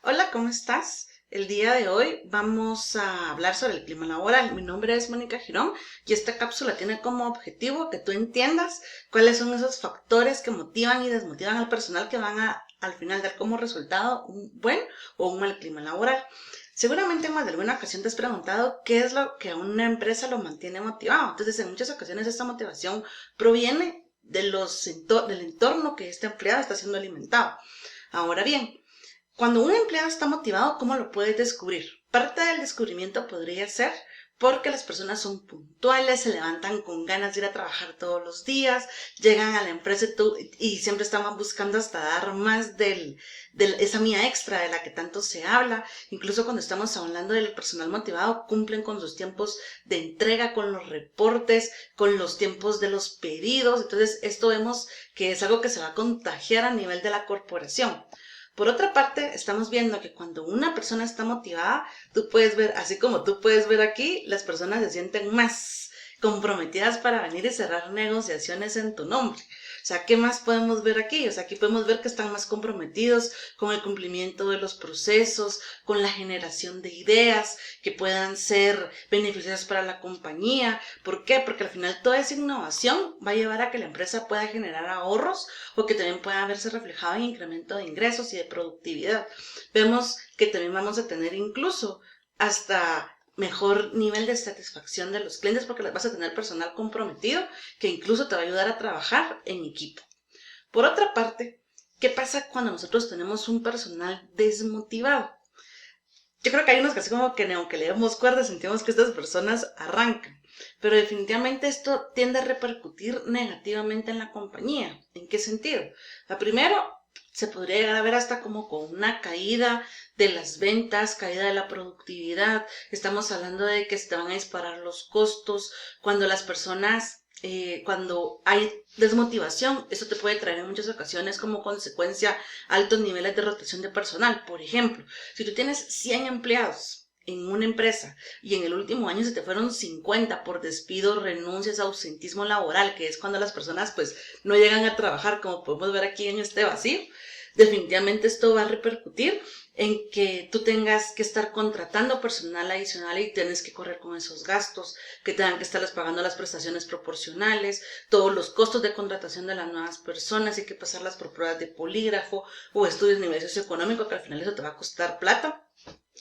Hola, ¿cómo estás? El día de hoy vamos a hablar sobre el clima laboral. Mi nombre es Mónica Girón y esta cápsula tiene como objetivo que tú entiendas cuáles son esos factores que motivan y desmotivan al personal que van a al final dar como resultado un buen o un mal clima laboral. Seguramente en más de alguna ocasión te has preguntado qué es lo que a una empresa lo mantiene motivado. Entonces, en muchas ocasiones esta motivación proviene del entorno que este empleado está siendo alimentado. Ahora bien, cuando un empleado está motivado, ¿cómo lo puedes descubrir? Parte del descubrimiento podría ser porque las personas son puntuales, se levantan con ganas de ir a trabajar todos los días, llegan a la empresa y siempre estaban buscando hasta dar más de esa mía extra de la que tanto se habla. Incluso cuando estamos hablando del personal motivado, cumplen con sus tiempos de entrega, con los reportes, con los tiempos de los pedidos. Entonces, esto vemos que es algo que se va a contagiar a nivel de la corporación. Por otra parte, estamos viendo que cuando una persona está motivada, tú puedes ver, así como tú puedes ver aquí, las personas se sienten más comprometidas para venir y cerrar negociaciones en tu nombre. O sea, ¿qué más podemos ver aquí? O sea, aquí podemos ver que están más comprometidos con el cumplimiento de los procesos, con la generación de ideas que puedan ser beneficiosas para la compañía. ¿Por qué? Porque al final toda esa innovación va a llevar a que la empresa pueda generar ahorros o que también pueda verse reflejado en incremento de ingresos y de productividad. Vemos que también vamos a tener incluso hasta mejor nivel de satisfacción de los clientes porque vas a tener personal comprometido que incluso te va a ayudar a trabajar en equipo. Por otra parte, ¿qué pasa cuando nosotros tenemos un personal desmotivado? Yo creo que hay unos que así como que aunque le demos cuerda sentimos que estas personas arrancan, pero definitivamente esto tiende a repercutir negativamente en la compañía. ¿En qué sentido? Primero, se podría llegar a ver hasta como con una caída de las ventas, caída de la productividad. Estamos hablando de que se te van a disparar los costos cuando las personas cuando hay desmotivación, eso te puede traer en muchas ocasiones como consecuencia altos niveles de rotación de personal. Por ejemplo, si tú tienes 100 empleados en una empresa y en el último año se te fueron 50 por despidos, renuncias, ausentismo laboral, que es cuando las personas pues no llegan a trabajar, como podemos ver aquí en este vacío, definitivamente esto va a repercutir en que tú tengas que estar contratando personal adicional y tienes que correr con esos gastos, que tengan que estarles pagando las prestaciones proporcionales, todos los costos de contratación de las nuevas personas, hay que pasarlas por pruebas de polígrafo o estudios de nivel socioeconómico, que al final eso te va a costar plata.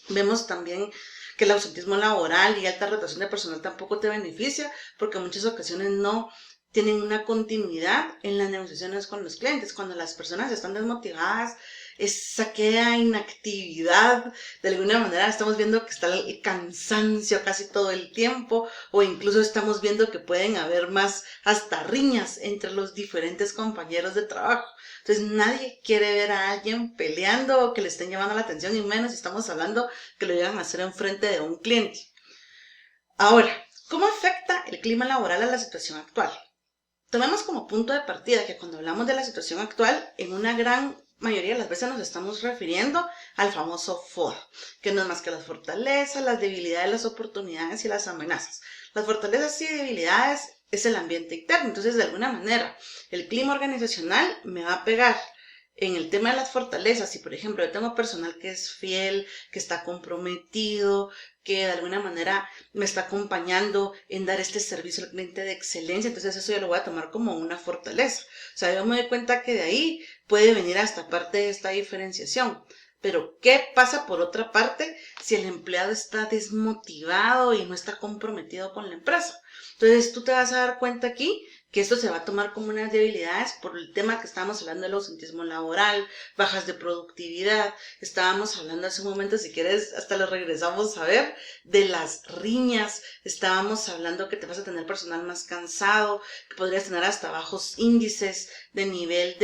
Vemos también que el ausentismo laboral y alta rotación de personal tampoco te beneficia porque en muchas ocasiones no tienen una continuidad en las negociaciones con los clientes. Cuando las personas están desmotivadas, esa queda inactividad, de alguna manera estamos viendo que está el cansancio casi todo el tiempo o incluso estamos viendo que pueden haber más hasta riñas entre los diferentes compañeros de trabajo. Entonces nadie quiere ver a alguien peleando o que le estén llamando la atención y menos si estamos hablando que lo llegan a hacer enfrente de un cliente. Ahora, ¿cómo afecta el clima laboral a la situación actual? Tomemos como punto de partida que cuando hablamos de la situación actual, en una gran mayoría de las veces nos estamos refiriendo al famoso FODA, que no es más que las fortalezas, las debilidades, las oportunidades y las amenazas. Las fortalezas y debilidades es el ambiente interno, entonces de alguna manera el clima organizacional me va a pegar en el tema de las fortalezas. Si por ejemplo yo tengo personal que es fiel, que está comprometido, que de alguna manera me está acompañando en dar este servicio al cliente de excelencia, entonces eso yo lo voy a tomar como una fortaleza. O sea, yo me doy cuenta que de ahí puede venir hasta parte de esta diferenciación. Pero, ¿qué pasa por otra parte si el empleado está desmotivado y no está comprometido con la empresa? Entonces, tú te vas a dar cuenta aquí que esto se va a tomar como unas debilidades por el tema que estábamos hablando del ausentismo laboral, bajas de productividad, estábamos hablando hace un momento, si quieres, hasta lo regresamos a ver, de las riñas, estábamos hablando que te vas a tener personal más cansado, que podrías tener hasta bajos índices de nivel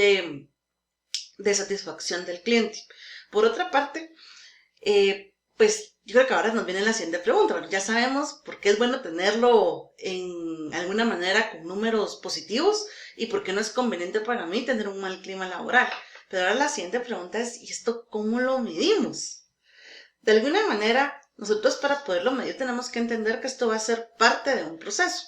de satisfacción del cliente. Por otra parte, pues yo creo que ahora nos viene la siguiente pregunta. Bueno, ya sabemos por qué es bueno tenerlo en alguna manera con números positivos y por qué no es conveniente para mí tener un mal clima laboral. Pero ahora la siguiente pregunta es, ¿y esto cómo lo medimos? De alguna manera, nosotros para poderlo medir tenemos que entender que esto va a ser parte de un proceso.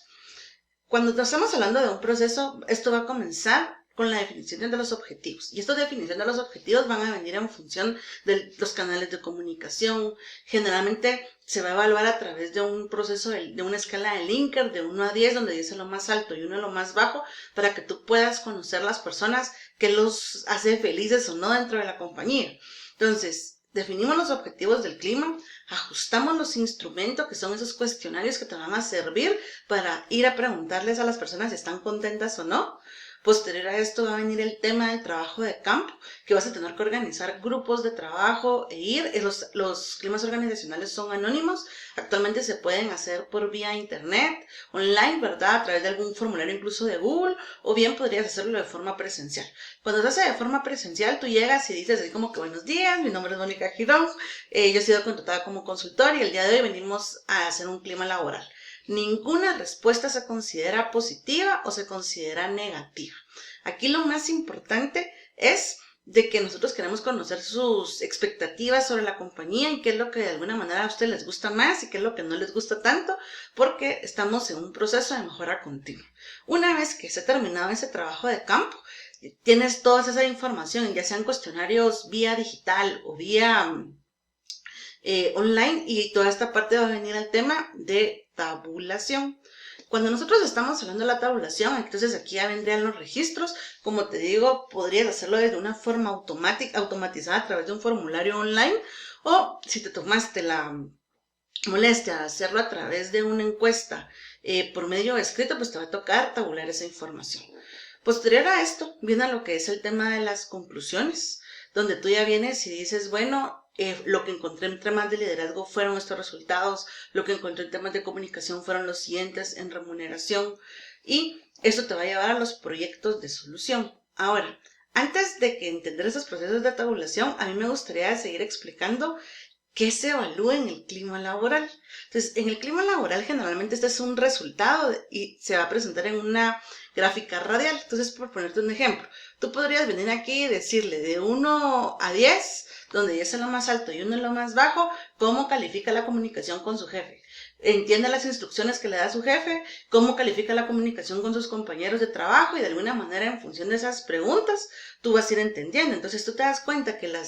Cuando estamos hablando de un proceso, esto va a comenzar con la definición de los objetivos. Y estas definiciones de los objetivos van a venir en función de los canales de comunicación. Generalmente se va a evaluar a través de un proceso de una escala de Likert de 1 a 10, donde 10 es lo más alto y 1 es lo más bajo, para que tú puedas conocer las personas que los hace felices o no dentro de la compañía. Entonces, definimos los objetivos del clima, ajustamos los instrumentos, que son esos cuestionarios que te van a servir para ir a preguntarles a las personas si están contentas o no. Posterior a esto va a venir el tema del trabajo de campo, que vas a tener que organizar grupos de trabajo e ir. Los climas organizacionales son anónimos. Actualmente se pueden hacer por vía internet, online, ¿verdad? A través de algún formulario incluso de Google, o bien podrías hacerlo de forma presencial. Cuando se hace de forma presencial, tú llegas y dices así como que buenos días, mi nombre es Mónica Girón, yo he sido contratada como consultor y el día de hoy venimos a hacer un clima laboral. Ninguna respuesta se considera positiva o se considera negativa. Aquí lo más importante es de que nosotros queremos conocer sus expectativas sobre la compañía y qué es lo que de alguna manera a ustedes les gusta más y qué es lo que no les gusta tanto, porque estamos en un proceso de mejora continua. Una vez que se ha terminado ese trabajo de campo, tienes toda esa información, ya sean cuestionarios vía digital o vía online, y toda esta parte va a venir al tema de tabulación. Cuando nosotros estamos hablando de la tabulación, entonces aquí ya vendrían los registros. Como te digo, podrías hacerlo de una forma automatizada a través de un formulario online, o si te tomaste la molestia de hacerlo a través de una encuesta por medio escrito, pues te va a tocar tabular esa información. Posterior a esto, viene lo que es el tema de las conclusiones, donde tú ya vienes y dices, bueno, lo que encontré en temas de liderazgo fueron estos resultados, lo que encontré en temas de comunicación fueron los siguientes en remuneración, y esto te va a llevar a los proyectos de solución. Ahora, antes de que entender esos procesos de tabulación, a mí me gustaría seguir explicando qué se evalúa en el clima laboral. Entonces, en el clima laboral generalmente este es un resultado y se va a presentar en una gráfica radial. Entonces, por ponerte un ejemplo, tú podrías venir aquí y decirle de 1 a 10, donde 10 es lo más alto y 1 es lo más bajo, cómo califica la comunicación con su jefe. Entiende las instrucciones que le da su jefe, cómo califica la comunicación con sus compañeros de trabajo, y de alguna manera en función de esas preguntas tú vas a ir entendiendo. Entonces tú te das cuenta que la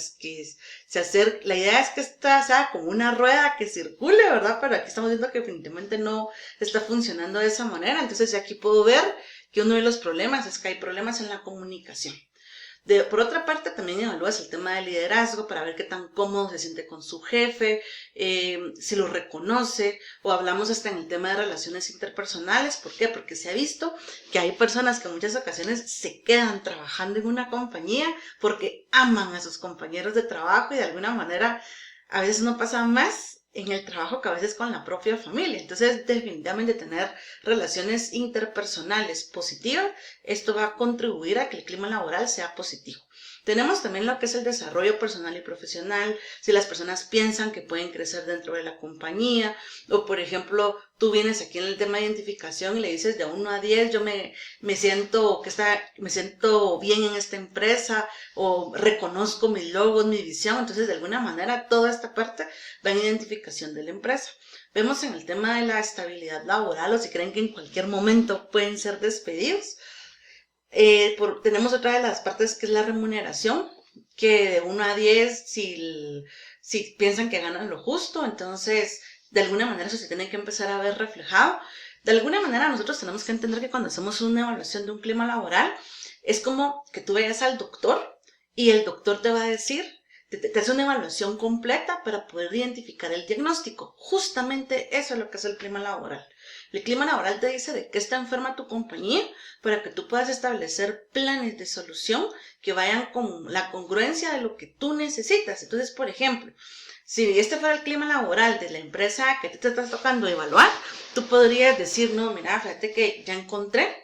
idea es que esta sea como una rueda que circule, ¿verdad? Pero aquí estamos viendo que definitivamente no está funcionando de esa manera. Entonces ya aquí puedo ver que uno de los problemas es que hay problemas en la comunicación. Por otra parte, también evalúas el tema del liderazgo para ver qué tan cómodo se siente con su jefe, si lo reconoce, o hablamos hasta en el tema de relaciones interpersonales. ¿Por qué? Porque se ha visto que hay personas que en muchas ocasiones se quedan trabajando en una compañía porque aman a sus compañeros de trabajo, y de alguna manera a veces no pasa más en el trabajo que a veces con la propia familia. Entonces, definitivamente tener relaciones interpersonales positivas, esto va a contribuir a que el clima laboral sea positivo. Tenemos también lo que es el desarrollo personal y profesional, si las personas piensan que pueden crecer dentro de la compañía, o por ejemplo, tú vienes aquí en el tema de identificación y le dices de 1 a 10, yo me siento bien en esta empresa, o reconozco mis logos, mi visión. Entonces, de alguna manera, toda esta parte va en identificación de la empresa. Vemos en el tema de la estabilidad laboral, o si creen que en cualquier momento pueden ser despedidos. Tenemos otra de las partes que es la remuneración, que de 1 a 10, si piensan que ganan lo justo, entonces de alguna manera eso se tiene que empezar a ver reflejado. De alguna manera nosotros tenemos que entender que cuando hacemos una evaluación de un clima laboral, es como que tú vayas al doctor y el doctor te va a decir, te hace una evaluación completa para poder identificar el diagnóstico. Justamente eso es lo que es el clima laboral. El clima laboral te dice de qué está enferma tu compañía para que tú puedas establecer planes de solución que vayan con la congruencia de lo que tú necesitas. Entonces, por ejemplo, si este fuera el clima laboral de la empresa que te estás tocando evaluar, tú podrías decir, no, mira, fíjate que ya encontré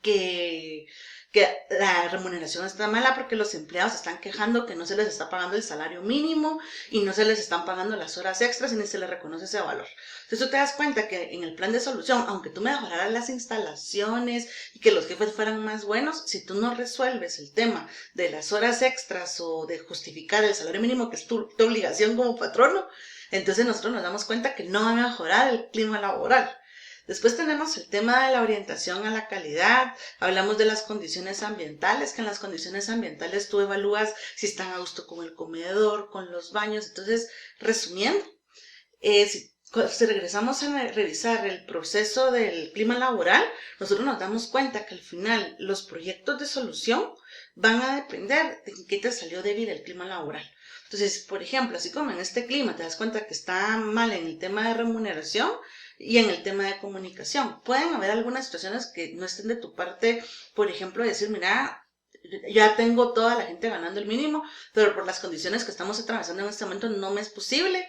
que la remuneración está mala porque los empleados están quejando que no se les está pagando el salario mínimo y no se les están pagando las horas extras y ni se les reconoce ese valor. Entonces tú te das cuenta que en el plan de solución, aunque tú mejoraras las instalaciones y que los jefes fueran más buenos, si tú no resuelves el tema de las horas extras o de justificar el salario mínimo, que es tu obligación como patrono, entonces nosotros nos damos cuenta que no va a mejorar el clima laboral. Después tenemos el tema de la orientación a la calidad. Hablamos de las condiciones ambientales, que en las condiciones ambientales tú evalúas si están a gusto con el comedor, con los baños. Entonces, resumiendo, si regresamos a revisar el proceso del clima laboral, nosotros nos damos cuenta que al final los proyectos de solución van a depender de en qué te salió débil el clima laboral. Entonces, por ejemplo, así como en este clima te das cuenta que está mal en el tema de remuneración y en el tema de comunicación, pueden haber algunas situaciones que no estén de tu parte, por ejemplo, decir, mira, ya tengo toda la gente ganando el mínimo, pero por las condiciones que estamos atravesando en este momento no me es posible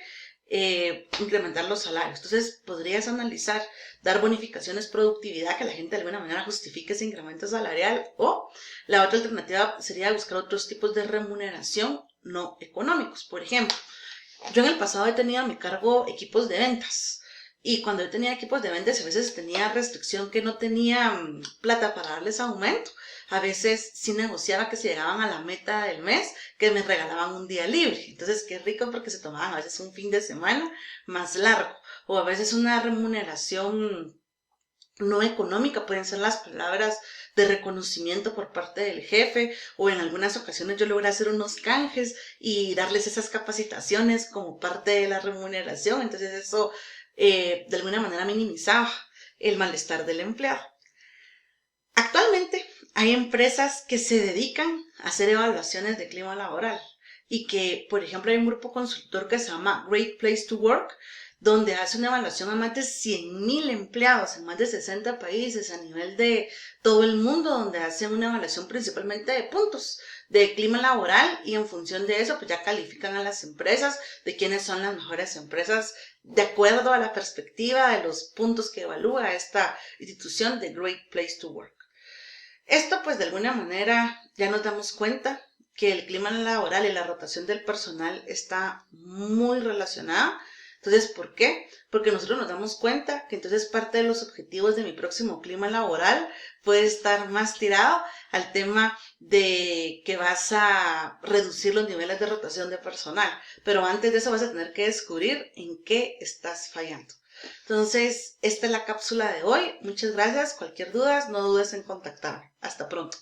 incrementar los salarios. Entonces podrías analizar, dar bonificaciones, productividad, que la gente de alguna manera justifique ese incremento salarial, o la otra alternativa sería buscar otros tipos de remuneración no económicos. Por ejemplo, yo en el pasado he tenido a mi cargo equipos de ventas. Y cuando yo tenía equipos de ventas, a veces tenía restricción que no tenía plata para darles aumento. A veces sí negociaba que si llegaban a la meta del mes, que me regalaban un día libre. Entonces, qué rico porque se tomaban a veces un fin de semana más largo. O a veces una remuneración no económica, pueden ser las palabras de reconocimiento por parte del jefe, o en algunas ocasiones yo logré hacer unos canjes y darles esas capacitaciones como parte de la remuneración. Entonces eso de alguna manera minimizaba el malestar del empleado. Actualmente hay empresas que se dedican a hacer evaluaciones de clima laboral y que, por ejemplo, hay un grupo consultor que se llama Great Place to Work, donde hace una evaluación a más de 100,000 empleados en más de 60 países a nivel de todo el mundo, donde hacen una evaluación principalmente de puntos de clima laboral, y en función de eso pues ya califican a las empresas de quiénes son las mejores empresas de acuerdo a la perspectiva de los puntos que evalúa esta institución de Great Place to Work. Esto pues de alguna manera ya nos damos cuenta que el clima laboral y la rotación del personal está muy relacionada. Entonces, ¿por qué? Porque nosotros nos damos cuenta que entonces parte de los objetivos de mi próximo clima laboral puede estar más tirado al tema de que vas a reducir los niveles de rotación de personal. Pero antes de eso vas a tener que descubrir en qué estás fallando. Entonces, esta es la cápsula de hoy. Muchas gracias. Cualquier duda, no dudes en contactarme. Hasta pronto.